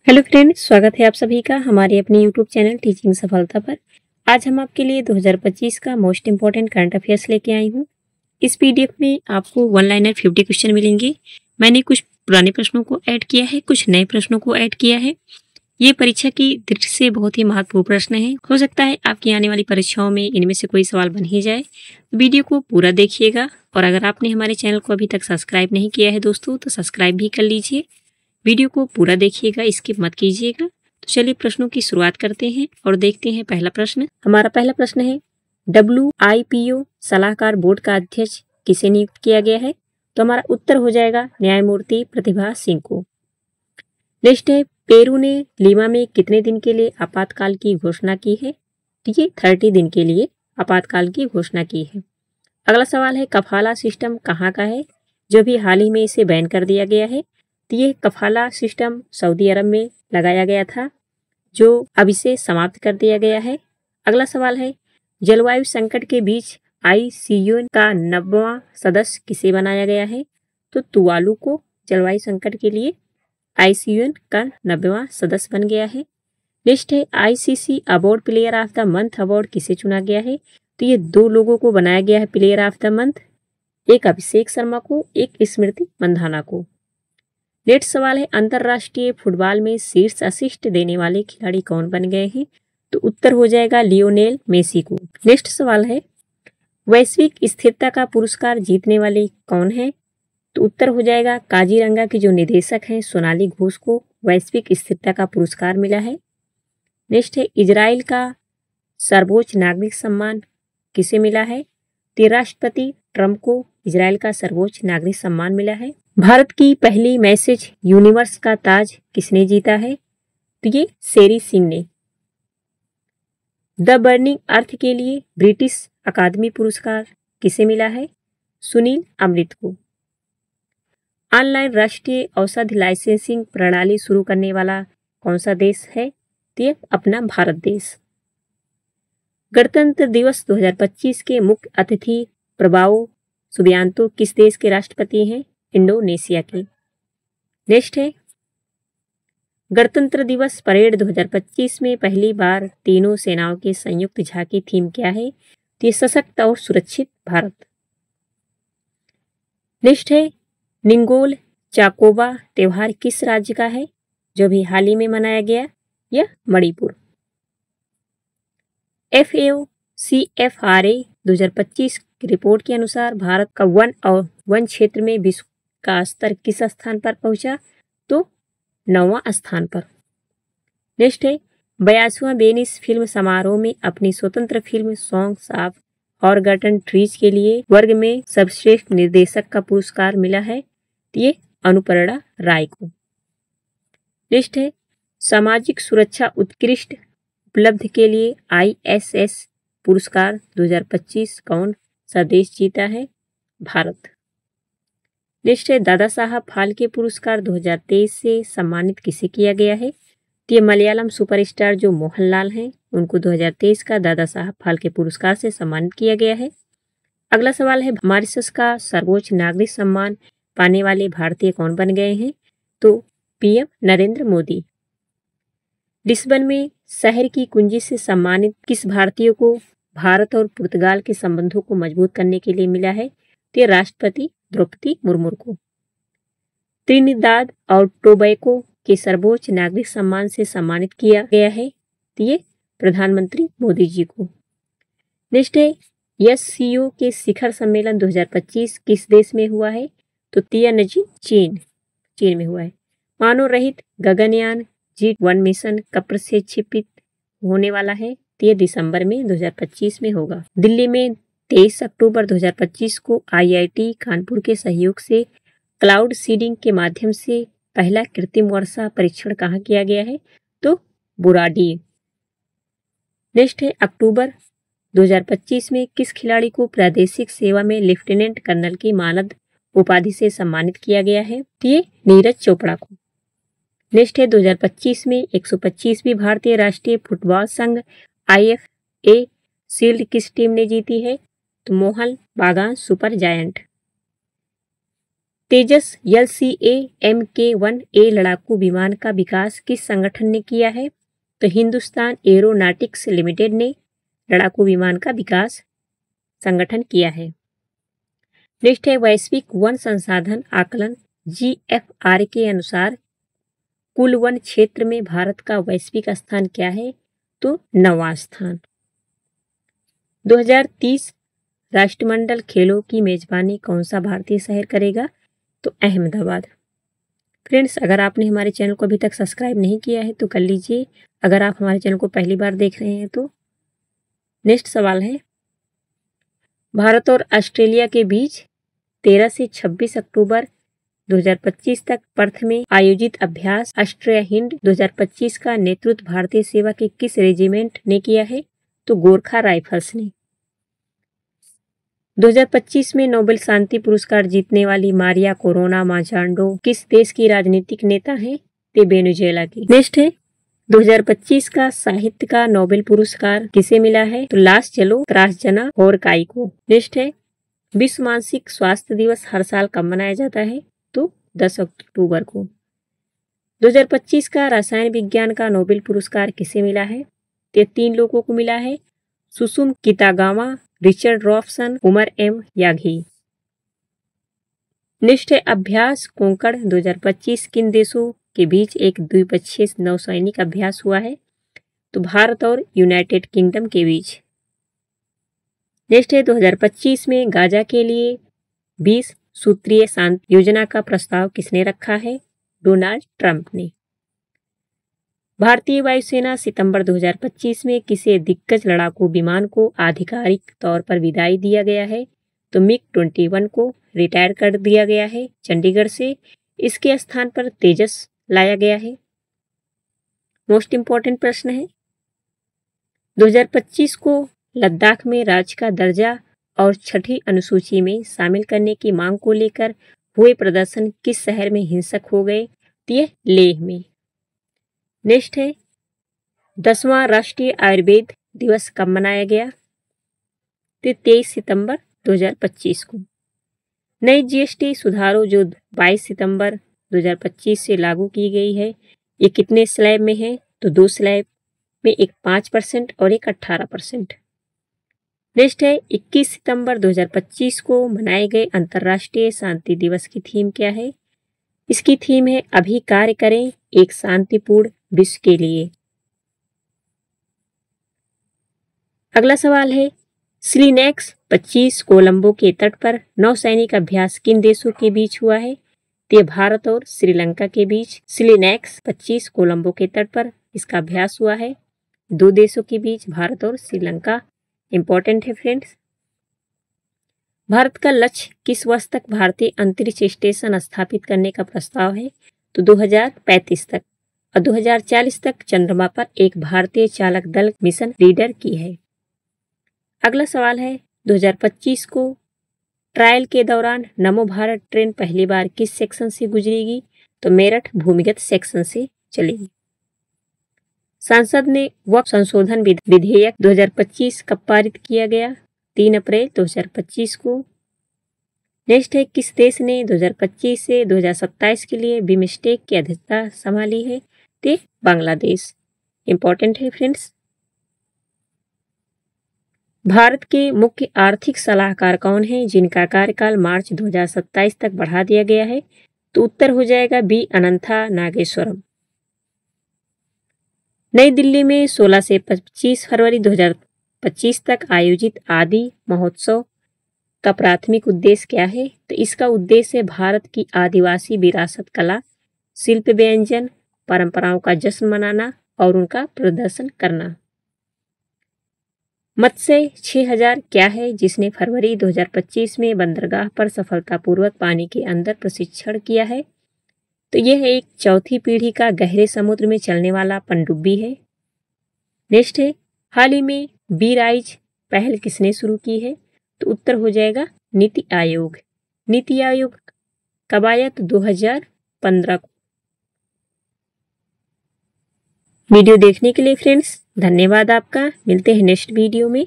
Hello friends, स्वागत है आप सभी का हमारे अपने यूट्यूब चैनल टीचिंग सफलता पर। आज हम आपके लिए 2025 का मोस्ट इम्पॉर्टेंट करंट अफेयर्स लेके आई हूँ। इस पीडीएफ में आपको वन लाइनर 50 क्वेश्चन मिलेंगे। मैंने कुछ पुराने प्रश्नों को ऐड किया है, कुछ नए प्रश्नों को ऐड किया है। ये परीक्षा की दृष्टि से बहुत ही महत्वपूर्ण प्रश्न है। हो सकता है आपकी आने वाली परीक्षाओं में इनमें से कोई सवाल बन ही जाए। वीडियो को पूरा देखिएगा और अगर आपने हमारे चैनल को अभी तक सब्सक्राइब नहीं किया है दोस्तों, तो सब्सक्राइब भी कर लीजिए। वीडियो को पूरा देखिएगा, स्किप मत कीजिएगा। तो चलिए प्रश्नों की शुरुआत करते हैं और देखते हैं पहला प्रश्न। हमारा पहला प्रश्न है, WIPO सलाहकार बोर्ड का अध्यक्ष किसे नियुक्त किया गया है? तो हमारा उत्तर हो जाएगा न्यायमूर्ति प्रतिभा सिंह को। नेक्स्ट है, पेरू ने लीमा में कितने दिन के लिए आपातकाल की घोषणा की है? तो ये 30 दिन के लिए आपातकाल की घोषणा की है। अगला सवाल है, कफाला सिस्टम कहाँ का है जो भी हाल ही में इसे बैन कर दिया गया है? तो ये कफाला सिस्टम सऊदी अरब में लगाया गया था, जो अब इसे समाप्त कर दिया गया है। अगला सवाल है, जलवायु संकट के बीच ICUN का 90वां सदस्य किसे बनाया गया है? तो तुवालू को जलवायु संकट के लिए ICUN का 90वां सदस्य बन गया है। नेक्स्ट है, ICC award player of the month award किसे चुना गया है? तो ये 2 लोगों को बनाया गया है प्लेयर ऑफ द मंथ, एक अभिषेक शर्मा को, एक स्मृति मंधाना को। नेक्स्ट सवाल है, अंतरराष्ट्रीय फुटबॉल में शीर्ष असिस्ट देने वाले खिलाड़ी कौन बन गए हैं? तो उत्तर हो जाएगा लियोनेल मेसी को। नेक्स्ट सवाल है, वैश्विक स्थिरता का पुरस्कार जीतने वाले कौन है? तो उत्तर हो जाएगा काजीरंगा की जो निदेशक हैं सोनाली घोष को वैश्विक स्थिरता का पुरस्कार मिला है। नेक्स्ट है, इजराइल का सर्वोच्च नागरिक सम्मान किसे मिला है? तो राष्ट्रपति ट्रंप को इजराइल का सर्वोच्च नागरिक सम्मान मिला है। भारत की पहली मैसेज यूनिवर्स का ताज किसने जीता है? तो ये शेरी सिंह ने। द बर्निंग अर्थ के लिए ब्रिटिश अकादमी पुरस्कार किसे मिला है? सुनील अमृत को। ऑनलाइन राष्ट्रीय औषधि लाइसेंसिंग प्रणाली शुरू करने वाला कौन सा देश है? तो ये अपना भारत देश। गणतंत्र दिवस 2025 के मुख्य अतिथि प्रभावो सुबियांतो किस देश के राष्ट्रपति हैं? इंडोनेशिया के। नेक्स्ट है, गणतंत्र दिवस परेड 2025 में पहली बार तीनों सेनाओं के संयुक्त झांकी थीम क्या है? तो ये सशक्त और सुरक्षित भारत। नेक्स्ट है, निंगोल चाकोबा त्योहार किस राज्य का है जो भी हाल ही में मनाया गया? यह मणिपुर। FAO CFRA 2025 की रिपोर्ट के अनुसार भारत का वन और वन क्षेत्र में विश्व का स्तर किस स्थान पर पहुंचा? तो 9वां स्थान पर। नेक्स्ट है, 82वां वेनिस फिल्म समारोह में अपनी स्वतंत्र film songs of forgotten trees के लिए वर्ग में सर्वश्रेष्ठ निर्देशक का पुरस्कार मिला है। ये अनुपर्णा राय को। नेक्स्ट है, सामाजिक सुरक्षा उत्कृष्ट उपलब्धि के लिए ISS पुरस्कार 2025 कौन सा देश जीता है? भारत। नेक्स्ट है, दादा साहब फाल्के पुरस्कार 2023 से सम्मानित किसे किया गया है? तो ये मलयालम सुपरस्टार जो मोहनलाल हैं उनको 2023 का दादा साहब फाल्के पुरस्कार से सम्मानित किया गया है। अगला सवाल है, मॉरिशस का सर्वोच्च नागरिक सम्मान पाने वाले भारतीय कौन बन गए हैं? तो PM नरेंद्र मोदी। लिस्बन में शहर की कुंजी से सम्मानित किस भारतीय को भारत और पुर्तगाल के संबंधों को मजबूत करने के लिए मिला है? तो ये राष्ट्रपति द्रौपदी मुर्मू को। त्रिनिदाद और टोबैको के सर्वोच्च नागरिक सम्मान से सम्मानित किया गया है। तो ये प्रधानमंत्री मोदी जी को। नेक्स्ट है, SCO के शिखर सम्मेलन 2025 किस देश में हुआ है? तो तियानजिन चीन में हुआ है। मानव रहित गगनयान G1 मिशन कब प्रक्षेपित होने वाला है? तो ये दिसंबर में 2025 में होगा। दिल्ली में 23 अक्टूबर 2025 को IIT कानपुर के सहयोग से क्लाउड सीडिंग के माध्यम से पहला कृत्रिम वर्षा परीक्षण कहाँ किया गया है? तो बुराडी। नेक्स्ट है, अक्टूबर 2025 में किस खिलाड़ी को प्रादेशिक सेवा में लेफ्टिनेंट कर्नल की मानद उपाधि से सम्मानित किया गया है? तो ये नीरज चोपड़ा को। नेक्स्ट है, 2025 में 125वीं भारतीय राष्ट्रीय फुटबॉल संघ IFA शील्ड किस टीम ने जीती है? तो मोहन बागान सुपर जायंट। तेजस LCA Mk-1A लड़ाकू विमान का विकास किस संगठन ने किया है? तो हिंदुस्तान एरोनॉटिक्स लिमिटेड ने लड़ाकू विमान का विकास संगठन किया है। नेक्स्ट है वैश्विक वन संसाधन आकलन GFR के अनुसार कुल वन क्षेत्र में भारत का वैश्विक स्थान क्या है? तो 9वां स्थान। 2030 राष्ट्रमंडल खेलों की मेजबानी कौन सा भारतीय शहर करेगा? तो अहमदाबाद। फ्रेंड्स, अगर आपने हमारे चैनल को अभी तक सब्सक्राइब नहीं किया है तो कर लीजिए, अगर आप हमारे चैनल को पहली बार देख रहे हैं तो। नेक्स्ट सवाल है, भारत और ऑस्ट्रेलिया के बीच 13 से 26 अक्टूबर 2025 तक पर्थ में आयोजित अभ्यास ऑस्ट्रिया हिंद 2025 का नेतृत्व भारतीय सेवा के किस रेजिमेंट ने किया है? तो गोरखा राइफल्स ने। 2025 में नोबेल शांति पुरस्कार जीतने वाली मारिया कोरोना माजांडो किस देश की राजनीतिक नेता हैं? ते वेनेजुएला की। नेक्स्ट है 2025 का साहित्य का नोबेल पुरस्कार किसे मिला है? तो लास चलो त्रासजना और काई को। नेक्स्ट है विश्व मानसिक स्वास्थ्य दिवस हर साल कब मनाया जाता है? तो 10 अक्टूबर को। 2025 का रसायन विज्ञान का नोबेल पुरस्कार किसे मिला है? तो 3 लोगों को मिला है, Susumu Kitagawa, Richard Robson, Omar M Yaghi. Next है अभ्यास कोंकण 2025 किन देशों के बीच एक द्विपक्षीय नौसैनिक अभ्यास हुआ है? तो भारत और यूनाइटेड किंगडम के बीच। नेक्स्ट है 2025 में गाजा के लिए 20 सूत्रीय शांति योजना का प्रस्ताव किसने रखा है? डोनाल्ड ट्रंप ने। भारतीय वायुसेना सितंबर 2025 में किसे दिग्गज लड़ाकू विमान को आधिकारिक तौर पर विदाई दिया गया है? तो MiG-21 को रिटायर कर दिया गया है चंडीगढ़ से, इसके स्थान पर तेजस लाया गया है। मोस्ट इंपॉर्टेंट प्रश्न है, 2025 को लद्दाख में राज्य का दर्जा और 6ठी अनुसूची में शामिल करने की मांग को लेकर हुए प्रदर्शन किस शहर में हिंसक हो गए? तो यह लेह में। नेक्स्ट है 10वां राष्ट्रीय आयुर्वेद दिवस कब मनाया गया? तो 23 सितंबर 2025 को। नई GST सुधारों जो 22 सितंबर 2025 से लागू की गई है, ये कितने स्लैब में है? तो 2 स्लैब में, एक 5% और एक 18%। नेक्स्ट है 21 सितंबर 2025 को मनाए गए अंतर्राष्ट्रीय शांति दिवस की थीम क्या है? इसकी थीम है अभी कार्य करें एक शांतिपूर्ण विश्व के लिए। अगला सवाल है स्लिनेक्स 25 कोलंबो के तट पर नौसैनिक अभ्यास किन देशों के बीच हुआ है? तो भारत और श्रीलंका के बीच स्लिनेक्स 25 कोलंबो के तट पर इसका अभ्यास हुआ है, 2 देशों के बीच, भारत और श्रीलंका। इंपॉर्टेंट है फ्रेंड्स। भारत का लक्ष्य किस वर्ष तक भारतीय अंतरिक्ष स्टेशन स्थापित करने का प्रस्ताव है? तो 2035 तक, और 2040 तक चंद्रमा पर एक भारतीय चालक दल मिशन रीडर की है। अगला सवाल है 2025 को ट्रायल के दौरान नमो भारत ट्रेन पहली बार किस सेक्शन से गुजरेगी? तो मेरठ भूमिगत सेक्शन से चलेगी। संसद ने वक्फ संशोधन विधेयक 2025 कब पारित किया गया? 3 अप्रैल 2025 को। नेक्स्ट है किस देश ने 2025 से 2027 के लिए बिमस्टेक की अध्यक्षता संभाली है? तो बांग्लादेश। इंपॉर्टेंट है फ्रेंड्स। भारत के मुख्य आर्थिक सलाहकार कौन हैं जिनका कार्यकाल मार्च 2027 तक बढ़ा दिया गया है? तो उत्तर हो जाएगा बी अनंथा नागेश्वरम। नई दिल्ली में 16 से 25 फरवरी 2025 तक आयोजित आदि महोत्सव का प्राथमिक उद्देश्य क्या है? तो इसका उद्देश्य है भारत की आदिवासी विरासत, कला, शिल्प, व्यंजन, परंपराओं का जश्न मनाना और उनका प्रदर्शन करना। मत्स्य 6000 क्या है जिसने फरवरी 2025 में बंदरगाह पर सफलतापूर्वक पानी के अंदर प्रशिक्षण किया है? तो यह एक चौथी पीढ़ी का गहरे समुद्र में चलने वाला पनडुब्बी है। नेक्स्ट है हाल ही में बी राइज पहल किसने शुरू की है? तो उत्तर हो जाएगा नीति आयोग। नीति आयोग कब आया? तो 2015 को। वीडियो देखने के लिए फ्रेंड्स धन्यवाद आपका। मिलते हैं नेक्स्ट वीडियो में।